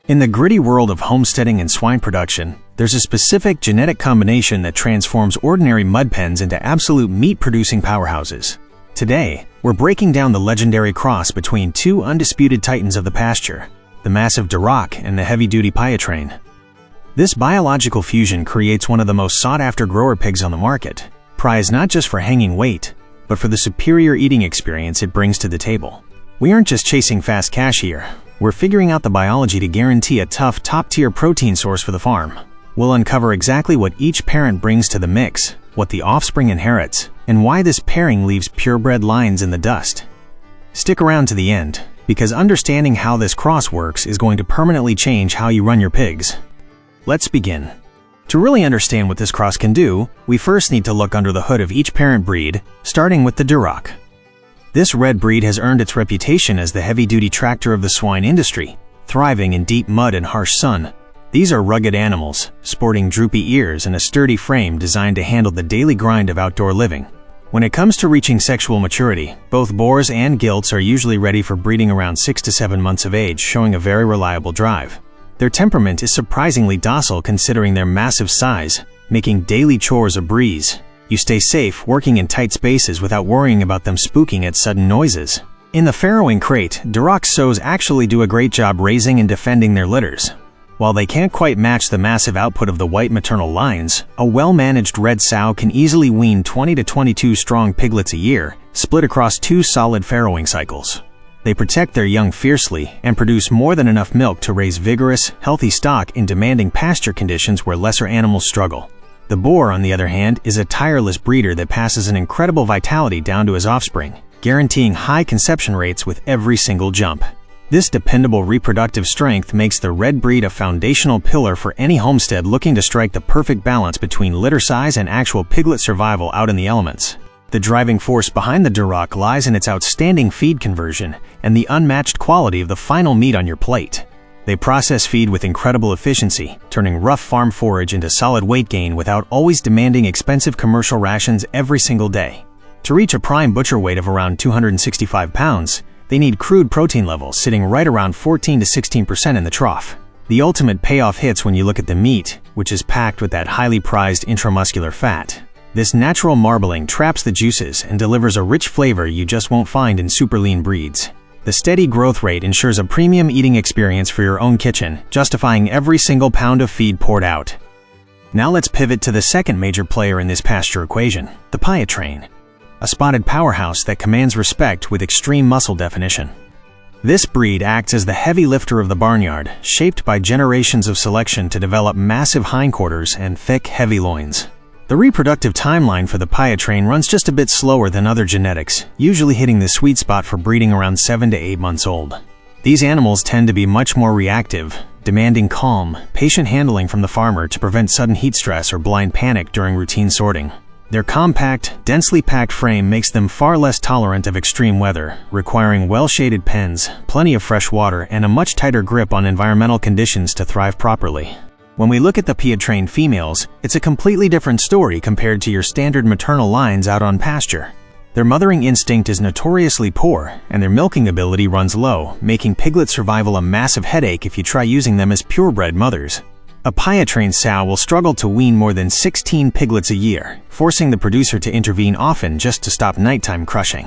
In the gritty world of homesteading and swine production, there's a specific genetic combination that transforms ordinary mud pens into absolute meat-producing powerhouses. Today, we're breaking down the legendary cross between two undisputed titans of the pasture, the massive Duroc and the heavy-duty Pietrain. This biological fusion creates one of the most sought-after grower pigs on the market, prized not just for hanging weight, but for the superior eating experience it brings to the table. We aren't just chasing fast cash here. We're figuring out the biology to guarantee a tough, top-tier protein source for the farm. We'll uncover exactly what each parent brings to the mix, what the offspring inherits, and why this pairing leaves purebred lines in the dust. Stick around to the end, because understanding how this cross works is going to permanently change how you run your pigs. Let's begin. To really understand what this cross can do, we first need to look under the hood of each parent breed, starting with the Duroc. This red breed has earned its reputation as the heavy-duty tractor of the swine industry, thriving in deep mud and harsh sun. These are rugged animals, sporting droopy ears and a sturdy frame designed to handle the daily grind of outdoor living. When it comes to reaching sexual maturity, both boars and gilts are usually ready for breeding around 6 to 7 months of age, showing a very reliable drive. Their temperament is surprisingly docile considering their massive size, making daily chores a breeze. You stay safe working in tight spaces without worrying about them spooking at sudden noises. In the farrowing crate, Duroc sows actually do a great job raising and defending their litters. While they can't quite match the massive output of the white maternal lines, a well-managed red sow can easily wean 20 to 22 strong piglets a year, split across 2 solid farrowing cycles. They protect their young fiercely and produce more than enough milk to raise vigorous, healthy stock in demanding pasture conditions where lesser animals struggle. The boar, on the other hand, is a tireless breeder that passes an incredible vitality down to his offspring, guaranteeing high conception rates with every single jump. This dependable reproductive strength makes the red breed a foundational pillar for any homestead looking to strike the perfect balance between litter size and actual piglet survival out in the elements. The driving force behind the Duroc lies in its outstanding feed conversion and the unmatched quality of the final meat on your plate. They process feed with incredible efficiency, turning rough farm forage into solid weight gain without always demanding expensive commercial rations every single day. To reach a prime butcher weight of around 265 pounds, they need crude protein levels sitting right around 14 to 16% in the trough. The ultimate payoff hits when you look at the meat, which is packed with that highly prized intramuscular fat. This natural marbling traps the juices and delivers a rich flavor you just won't find in super lean breeds. The steady growth rate ensures a premium eating experience for your own kitchen, justifying every single pound of feed poured out. Now let's pivot to the second major player in this pasture equation, the Pietrain, a spotted powerhouse that commands respect with extreme muscle definition. This breed acts as the heavy lifter of the barnyard, shaped by generations of selection to develop massive hindquarters and thick, heavy loins. The reproductive timeline for the Pietrain runs just a bit slower than other genetics, usually hitting the sweet spot for breeding around 7 to 8 months old. These animals tend to be much more reactive, demanding calm, patient handling from the farmer to prevent sudden heat stress or blind panic during routine sorting. Their compact, densely packed frame makes them far less tolerant of extreme weather, requiring well-shaded pens, plenty of fresh water, and a much tighter grip on environmental conditions to thrive properly. When we look at the Pietrain females, it's a completely different story compared to your standard maternal lines out on pasture. Their mothering instinct is notoriously poor, and their milking ability runs low, making piglet survival a massive headache if you try using them as purebred mothers. A Pietrain sow will struggle to wean more than 16 piglets a year, forcing the producer to intervene often just to stop nighttime crushing.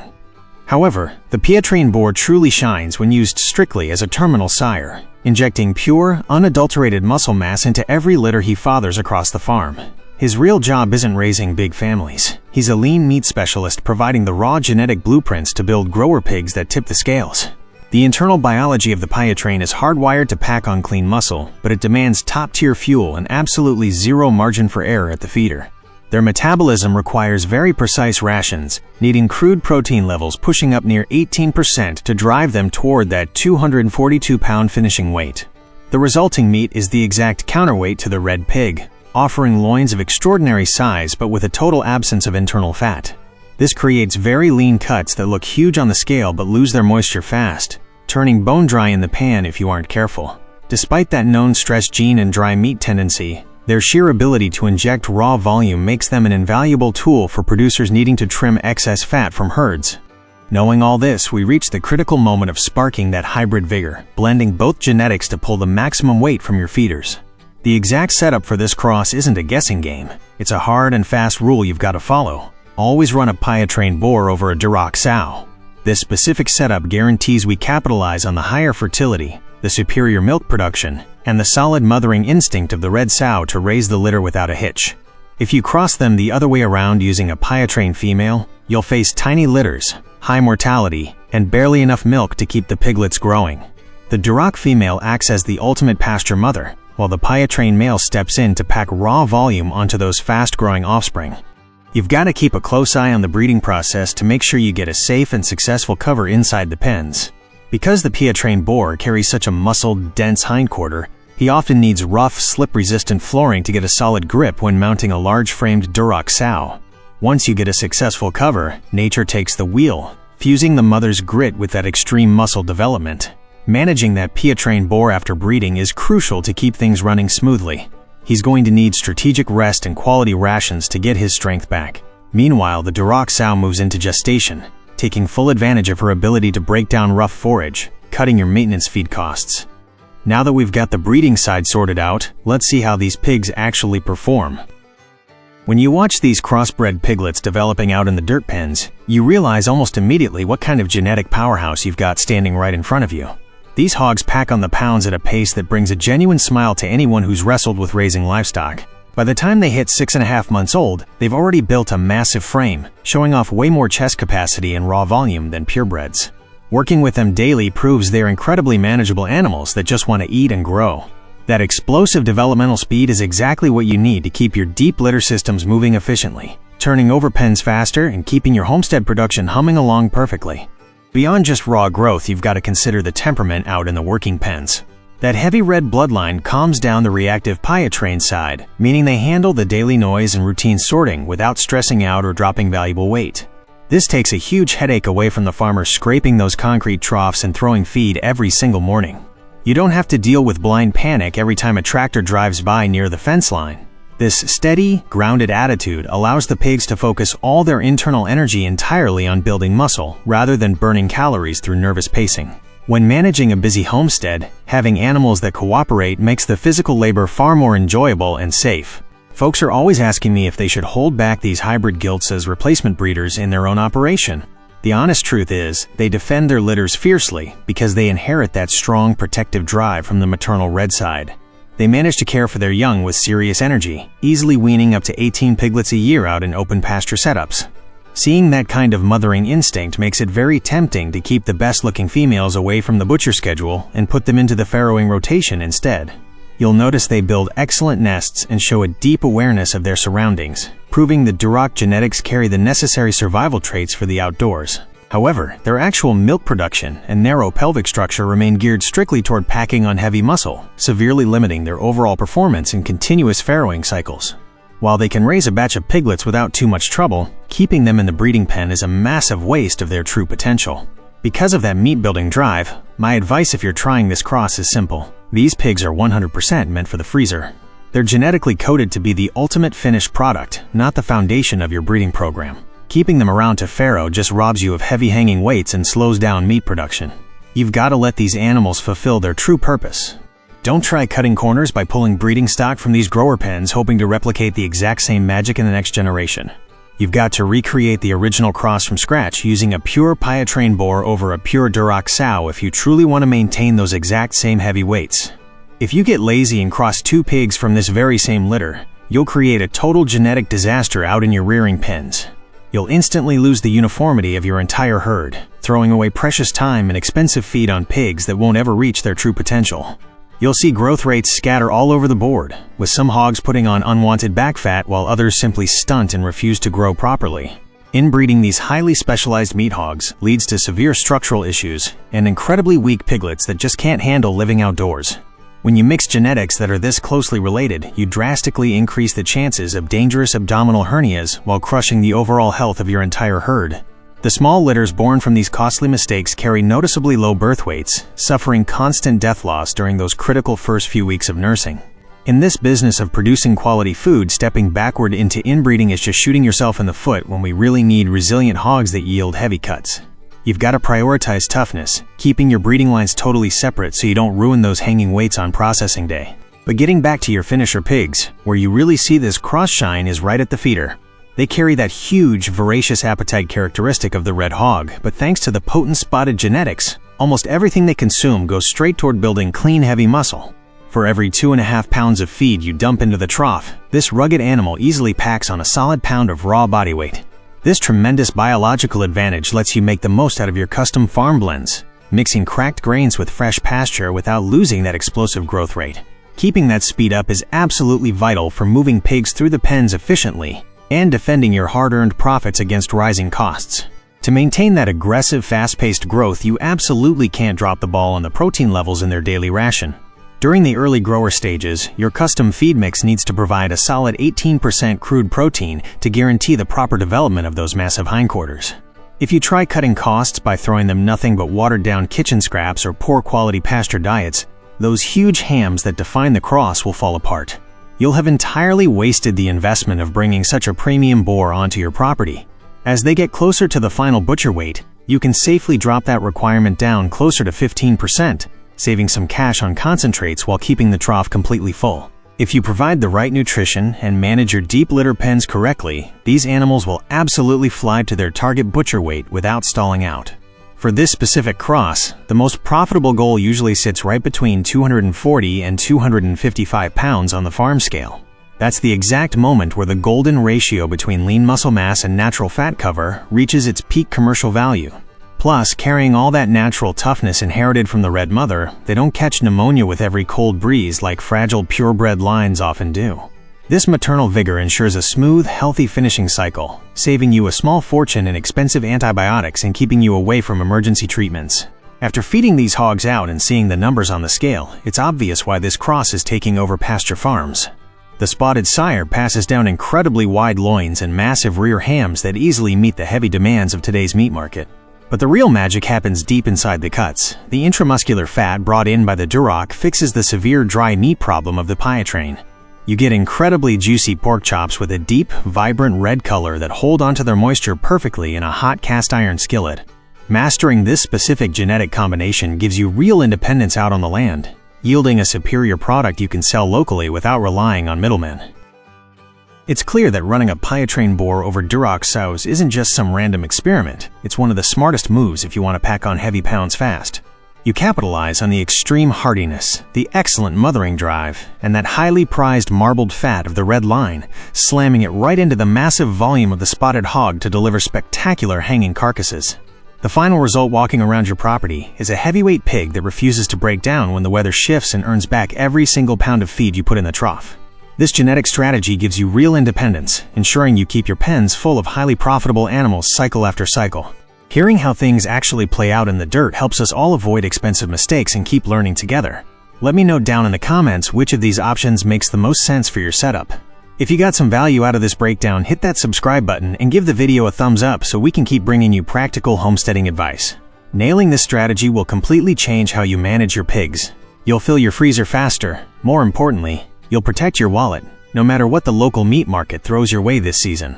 However, the Pietrain boar truly shines when used strictly as a terminal sire, injecting pure, unadulterated muscle mass into every litter he fathers across the farm. His real job isn't raising big families. He's a lean meat specialist providing the raw genetic blueprints to build grower pigs that tip the scales. The internal biology of the Pietrain is hardwired to pack on clean muscle, but it demands top-tier fuel and absolutely zero margin for error at the feeder. Their metabolism requires very precise rations, needing crude protein levels pushing up near 18% to drive them toward that 242-pound finishing weight. The resulting meat is the exact counterweight to the red pig, offering loins of extraordinary size but with a total absence of internal fat. This creates very lean cuts that look huge on the scale but lose their moisture fast, turning bone dry in the pan if you aren't careful. Despite that known stress gene and dry meat tendency, their sheer ability to inject raw volume makes them an invaluable tool for producers needing to trim excess fat from herds. Knowing all this, we reach the critical moment of sparking that hybrid vigor, blending both genetics to pull the maximum weight from your feeders. The exact setup for this cross isn't a guessing game. It's a hard and fast rule you've got to follow. Always run a Pietrain boar over a Duroc sow. This specific setup guarantees we capitalize on the higher fertility, the superior milk production, and the solid mothering instinct of the red sow to raise the litter without a hitch. If you cross them the other way around using a Pietrain female, you'll face tiny litters, high mortality, and barely enough milk to keep the piglets growing. The Duroc female acts as the ultimate pasture mother, while the Pietrain male steps in to pack raw volume onto those fast-growing offspring. You've got to keep a close eye on the breeding process to make sure you get a safe and successful cover inside the pens. Because the Pietrain boar carries such a muscled, dense hindquarter, he often needs rough, slip-resistant flooring to get a solid grip when mounting a large-framed Duroc sow. Once you get a successful cover, nature takes the wheel, fusing the mother's grit with that extreme muscle development. Managing that Pietrain boar after breeding is crucial to keep things running smoothly. He's going to need strategic rest and quality rations to get his strength back. Meanwhile, the Duroc sow moves into gestation, taking full advantage of her ability to break down rough forage, cutting your maintenance feed costs. Now that we've got the breeding side sorted out, let's see how these pigs actually perform. When you watch these crossbred piglets developing out in the dirt pens, you realize almost immediately what kind of genetic powerhouse you've got standing right in front of you. These hogs pack on the pounds at a pace that brings a genuine smile to anyone who's wrestled with raising livestock. By the time they hit 6.5 months old, they've already built a massive frame, showing off way more chest capacity and raw volume than purebreds. Working with them daily proves they're incredibly manageable animals that just want to eat and grow. That explosive developmental speed is exactly what you need to keep your deep litter systems moving efficiently, turning over pens faster and keeping your homestead production humming along perfectly. Beyond just raw growth, you've got to consider the temperament out in the working pens. That heavy red bloodline calms down the reactive Pietrain side, meaning they handle the daily noise and routine sorting without stressing out or dropping valuable weight. This takes a huge headache away from the farmer scraping those concrete troughs and throwing feed every single morning. You don't have to deal with blind panic every time a tractor drives by near the fence line. This steady, grounded attitude allows the pigs to focus all their internal energy entirely on building muscle rather than burning calories through nervous pacing. When managing a busy homestead, having animals that cooperate makes the physical labor far more enjoyable and safe. Folks are always asking me if they should hold back these hybrid gilts as replacement breeders in their own operation. The honest truth is, they defend their litters fiercely because they inherit that strong protective drive from the maternal red side. They manage to care for their young with serious energy, easily weaning up to 18 piglets a year out in open pasture setups. Seeing that kind of mothering instinct makes it very tempting to keep the best-looking females away from the butcher schedule and put them into the farrowing rotation instead. You'll notice they build excellent nests and show a deep awareness of their surroundings, proving that Duroc genetics carry the necessary survival traits for the outdoors. However, their actual milk production and narrow pelvic structure remain geared strictly toward packing on heavy muscle, severely limiting their overall performance in continuous farrowing cycles. While they can raise a batch of piglets without too much trouble, keeping them in the breeding pen is a massive waste of their true potential. Because of that meat-building drive, my advice if you're trying this cross is simple. These pigs are 100% meant for the freezer. They're genetically coded to be the ultimate finished product, not the foundation of your breeding program. Keeping them around to farrow just robs you of heavy hanging weights and slows down meat production. You've got to let these animals fulfill their true purpose. Don't try cutting corners by pulling breeding stock from these grower pens hoping to replicate the exact same magic in the next generation. You've got to recreate the original cross from scratch using a pure Pietrain boar over a pure Duroc sow if you truly want to maintain those exact same heavy weights. If you get lazy and cross two pigs from this very same litter, you'll create a total genetic disaster out in your rearing pens. You'll instantly lose the uniformity of your entire herd, throwing away precious time and expensive feed on pigs that won't ever reach their true potential. You'll see growth rates scatter all over the board, with some hogs putting on unwanted back fat while others simply stunt and refuse to grow properly. Inbreeding these highly specialized meat hogs leads to severe structural issues and incredibly weak piglets that just can't handle living outdoors. When you mix genetics that are this closely related, you drastically increase the chances of dangerous abdominal hernias while crushing the overall health of your entire herd. The small litters born from these costly mistakes carry noticeably low birth weights, suffering constant death loss during those critical first few weeks of nursing. In this business of producing quality food, stepping backward into inbreeding is just shooting yourself in the foot when we really need resilient hogs that yield heavy cuts. You've got to prioritize toughness, keeping your breeding lines totally separate so you don't ruin those hanging weights on processing day. But getting back to your finisher pigs, where you really see this cross shine is right at the feeder. They carry that huge, voracious appetite characteristic of the red hog, but thanks to the potent spotted genetics, almost everything they consume goes straight toward building clean, heavy muscle. For every 2.5 pounds of feed you dump into the trough, this rugged animal easily packs on a solid pound of raw body weight. This tremendous biological advantage lets you make the most out of your custom farm blends, mixing cracked grains with fresh pasture without losing that explosive growth rate. Keeping that speed up is absolutely vital for moving pigs through the pens efficiently and defending your hard-earned profits against rising costs. To maintain that aggressive, fast-paced growth, you absolutely can't drop the ball on the protein levels in their daily ration. During the early grower stages, your custom feed mix needs to provide a solid 18% crude protein to guarantee the proper development of those massive hindquarters. If you try cutting costs by throwing them nothing but watered-down kitchen scraps or poor-quality pasture diets, those huge hams that define the cross will fall apart. You'll have entirely wasted the investment of bringing such a premium boar onto your property. As they get closer to the final butcher weight, you can safely drop that requirement down closer to 15%, saving some cash on concentrates while keeping the trough completely full. If you provide the right nutrition and manage your deep litter pens correctly, these animals will absolutely fly to their target butcher weight without stalling out. For this specific cross, the most profitable goal usually sits right between 240 and 255 pounds on the farm scale. That's the exact moment where the golden ratio between lean muscle mass and natural fat cover reaches its peak commercial value. Plus, carrying all that natural toughness inherited from the red mother, they don't catch pneumonia with every cold breeze like fragile purebred lines often do. This maternal vigor ensures a smooth, healthy finishing cycle, saving you a small fortune in expensive antibiotics and keeping you away from emergency treatments. After feeding these hogs out and seeing the numbers on the scale, it's obvious why this cross is taking over pasture farms. The spotted sire passes down incredibly wide loins and massive rear hams that easily meet the heavy demands of today's meat market. But the real magic happens deep inside the cuts. The intramuscular fat brought in by the Duroc fixes the severe dry meat problem of the Pietrain. You get incredibly juicy pork chops with a deep, vibrant red color that hold onto their moisture perfectly in a hot cast iron skillet. Mastering this specific genetic combination gives you real independence out on the land, yielding a superior product you can sell locally without relying on middlemen. It's clear that running a Pietrain boar over Duroc sows isn't just some random experiment. It's one of the smartest moves if you want to pack on heavy pounds fast. You capitalize on the extreme hardiness, the excellent mothering drive, and that highly prized marbled fat of the red line, slamming it right into the massive volume of the spotted hog to deliver spectacular hanging carcasses. The final result walking around your property is a heavyweight pig that refuses to break down when the weather shifts and earns back every single pound of feed you put in the trough. This genetic strategy gives you real independence, ensuring you keep your pens full of highly profitable animals cycle after cycle. Hearing how things actually play out in the dirt helps us all avoid expensive mistakes and keep learning together. Let me know down in the comments which of these options makes the most sense for your setup. If you got some value out of this breakdown, hit that subscribe button and give the video a thumbs up so we can keep bringing you practical homesteading advice. Nailing this strategy will completely change how you manage your pigs. You'll fill your freezer faster. More importantly, you'll protect your wallet, no matter what the local meat market throws your way this season.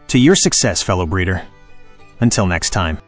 To your success, fellow breeder. Until next time.